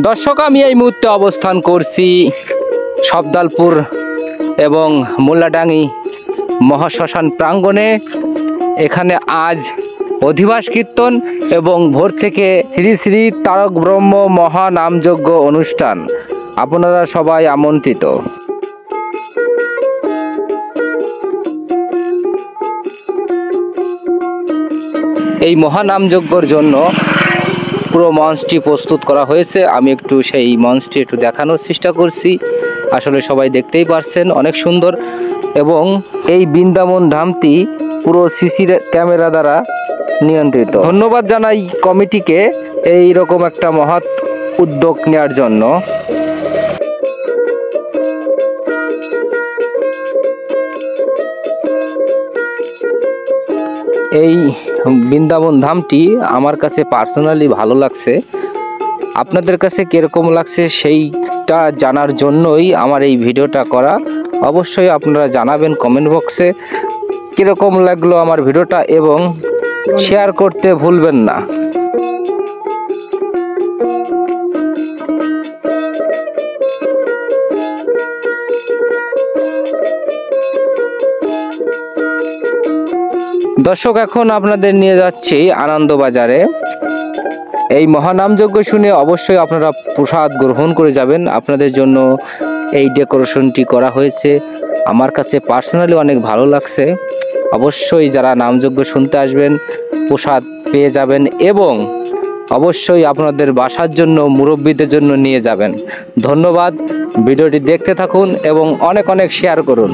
দর্শক, আমি এই মুহূর্তে অবস্থান করছি সবদালপুর এবং মোল্লাডাঙ্গি মহাশ্মশান প্রাঙ্গণে। এখানে আজ অধিবাস কীর্তন এবং ভোর থেকে শ্রী শ্রী তারক ব্রহ্ম মহানামযজ্ঞ অনুষ্ঠান। আপনারা সবাই আমন্ত্রিত। এই মহানামযজ্ঞর জন্য পুরো মঞ্চটি প্রস্তুত করা হয়েছে। আমি একটু সেই মঞ্চটি একটু দেখানোর চেষ্টা করছি। আসলে সবাই দেখতেই পারছেন, অনেক সুন্দর। এবং এই বৃন্দাবন ধামটি পুরো সিসি ক্যামেরা দ্বারা নিয়ন্ত্রিত। ধন্যবাদ জানাই কমিটিকে এই রকম একটা মহৎ উদ্যোগ নেওয়ার জন্য। এই বৃন্দাবন ধামটি আমার কাছে পার্সোনালি ভালো লাগছে। আপনাদের কাছে কীরকম লাগছে সেইটা জানার জন্যই আমার এই ভিডিওটা করা। অবশ্যই আপনারা জানাবেন কমেন্ট বক্সে কীরকম লাগলো আমার ভিডিওটা, এবং শেয়ার করতে ভুলবেন না। দর্শক, এখন আপনাদের নিয়ে যাচ্ছি আনন্দবাজারে। এই মহানামযজ্ঞ শুনে অবশ্যই আপনারা প্রসাদ গ্রহণ করে যাবেন। আপনাদের জন্য এই ডেকোরেশনটি করা হয়েছে, আমার কাছে পার্সোনালি অনেক ভালো লাগছে। অবশ্যই যারা নামযজ্ঞ শুনতে আসবেন প্রসাদ পেয়ে যাবেন, এবং অবশ্যই আপনাদের বাসার জন্য মুরব্বীদের জন্য নিয়ে যাবেন। ধন্যবাদ। ভিডিওটি দেখতে থাকুন এবং অনেক অনেক শেয়ার করুন।